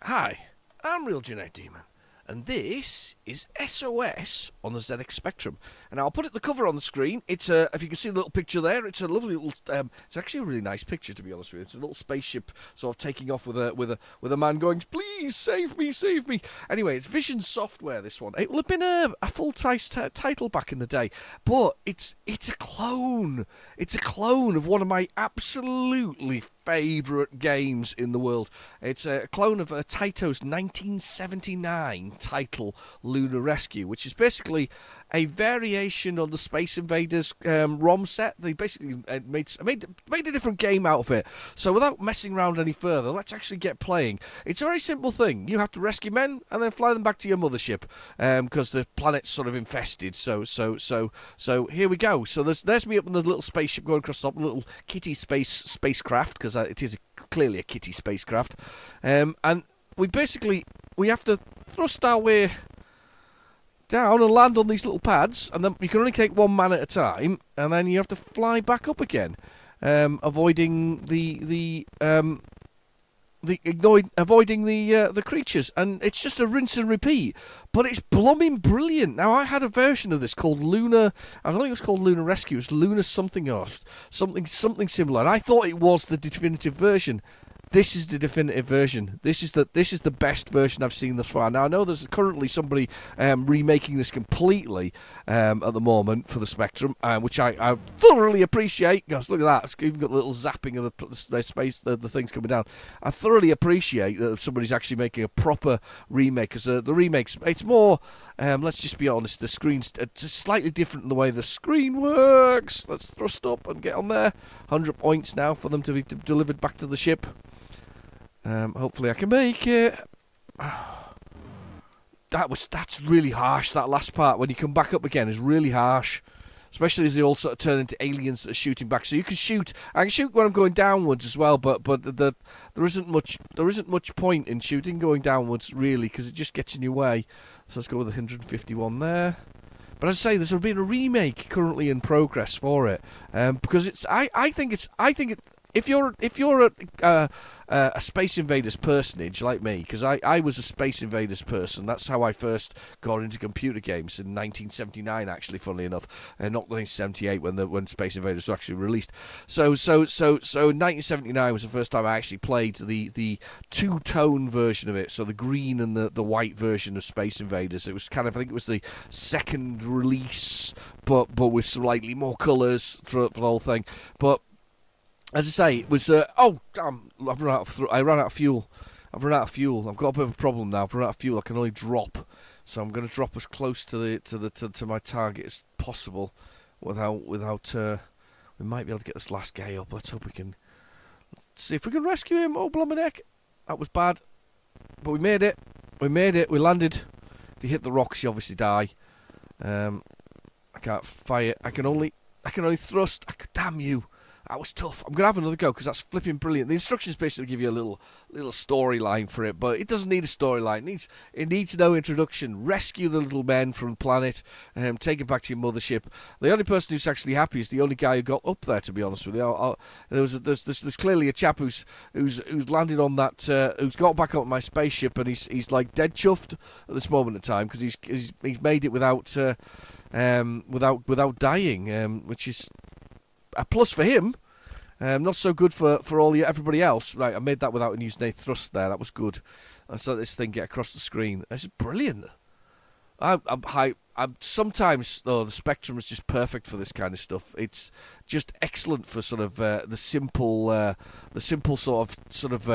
Hi, I'm Real Genetic Demon, and this is S.O.S. on the ZX Spectrum. And I'll put it the cover on the screen. It's if you can see the little picture there, it's a lovely little. It's actually a really nice picture, to be honest with you. It's a little spaceship sort of taking off with a man going, "Please save me, save me." Anyway, it's Vision Software. This one. It will have been a full title back in the day, but it's a clone. It's a clone of one of my absolutely favourite games in the world. It's a clone of Taito's 1979 title Lunar Rescue, which is basically a variation on the Space Invaders ROM set. They basically made a different game out of it. So without messing around any further, let's actually get playing. It's a very simple thing. You have to rescue men and then fly them back to your mothership because the planet's sort of infested. So here we go. So there's me up in the little spaceship going across the little kitty spacecraft, because it is clearly a kitty spacecraft, and we have to thrust our way down and land on these little pads, and then you can only take one man at a time, and then you have to fly back up again, avoiding the creatures, and it's just a rinse and repeat. But it's blooming brilliant. Now, I had a version of this called Lunar. I don't think it was called Lunar Rescue. It was Lunar something else, something similar. And I thought it was the definitive version. This is the definitive version. This is the best version I've seen thus far. Now, I know there's currently somebody remaking this completely at the moment for the Spectrum, which I thoroughly appreciate. Because look at that, it's even got a little zapping of the space, the things coming down. I thoroughly appreciate that somebody's actually making a proper remake. Because the remakes, it's more, let's just be honest, the screen's slightly different in the way the screen works. Let's thrust up and get on there. 100 points now for them to be delivered back to the ship. Hopefully I can make it. That's really harsh, that last part. When you come back up again is really harsh. Especially as they all sort of turn into aliens that are shooting back. So you can shoot. I can shoot when I'm going downwards as well, but there isn't much point in shooting going downwards really, because it just gets in your way. So let's go with 151 there. But as I say, there's been a remake currently in progress for it, because I think if you're a Space Invaders personage like me, because I was a Space Invaders person. That's how I first got into computer games in 1979. Actually, funnily enough, not 1978 when Space Invaders was actually released. So 1979 was the first time I actually played the two-tone version of it. So the green and the white version of Space Invaders. It was I think it was the second release, but with slightly more colours for the whole thing. But as I say, it was. Oh damn! I ran out of fuel. I've run out of fuel. I've got a bit of a problem now. I've run out of fuel. I can only drop, so I'm going to drop as close to my target as possible, without. We might be able to get this last guy up. Let's hope we can. Let's see if we can rescue him. Oh blimey heck! That was bad, but we made it. We made it. We landed. If you hit the rocks, you obviously die. I can't fire. I can only thrust. Damn you! That was tough. I'm going to have another go because that's flipping brilliant. The instructions basically give you a little storyline for it, but it doesn't need a storyline. It needs no introduction. Rescue the little men from the planet, take it back to your mothership. The only person who's actually happy is the only guy who got up there, to be honest with you. There's clearly a chap who's landed on that, who's got back on my spaceship, and he's like dead chuffed at this moment in time because he's made it without dying, which is a plus for him, not so good for everybody else. Right, I made that without using any thrust there. That was good. Let's let this thing get across the screen. This is brilliant. I'm sometimes though the Spectrum is just perfect for this kind of stuff. It's just excellent for sort of the simple sort of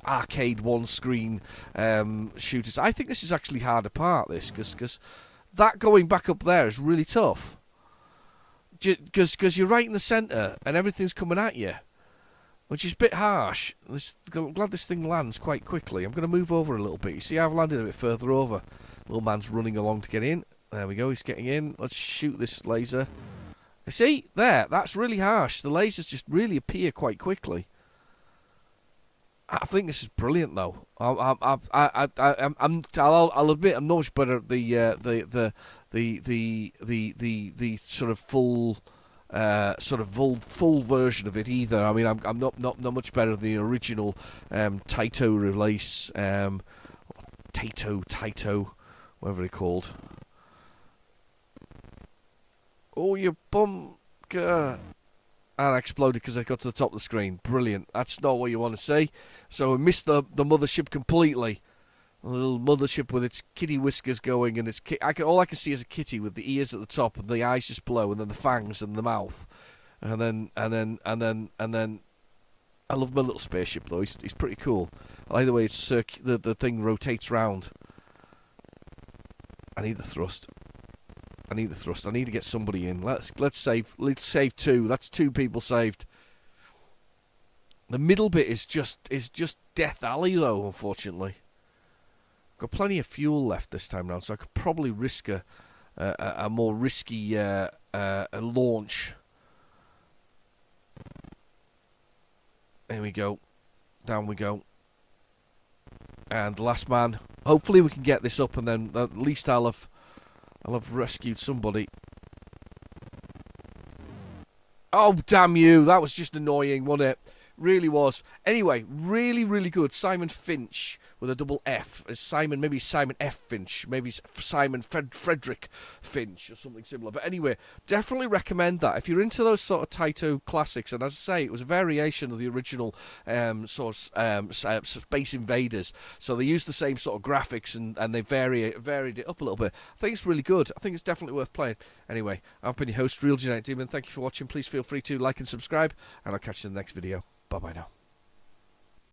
arcade one screen shooters. I think this is actually harder part because that going back up there is really tough. Because you're right in the centre and everything's coming at you, which is a bit harsh. I'm glad this thing lands quite quickly. I'm going to move over a little bit. You see, I've landed a bit further over. Little man's running along to get in. There we go, he's getting in. Let's shoot this laser. You see, there, that's really harsh. The lasers just really appear quite quickly. I think this is brilliant, though. I'll admit I'm not much better at the sort of full sort of full version of it either. I mean, I'm not much better than the original Taito release, Taito, whatever it's called. Oh, you bum! And I exploded because I got to the top of the screen. Brilliant. That's not what you want to see. So I missed the mothership completely. A little mothership with its kitty whiskers going, and all I can see is a kitty with the ears at the top and the eyes just below, and then the fangs and the mouth, and then I love my little spaceship though. He's pretty cool. I like the way the thing rotates round. I need the thrust. I need to get somebody in. Let's save two. That's two people saved. The middle bit is just Death Alley though, unfortunately. Got plenty of fuel left this time round, so I could probably risk a more risky launch. There we go. Down we go. And the last man. Hopefully we can get this up, and then at least I'll have rescued somebody. Oh, damn you. That was just annoying, wasn't it? Really was. Anyway, really good. Simon Finch with a double F. Maybe Simon F. Finch. Maybe Simon Frederick Finch or something similar. But anyway, definitely recommend that. If you're into those sort of Taito classics, and as I say, it was a variation of the original Space Invaders. So they used the same sort of graphics and they varied it up a little bit. I think it's really good. I think it's definitely worth playing. Anyway, I've been your host, Real Genetic Demon. Thank you for watching. Please feel free to like and subscribe, and I'll catch you in the next video. Bye-bye now.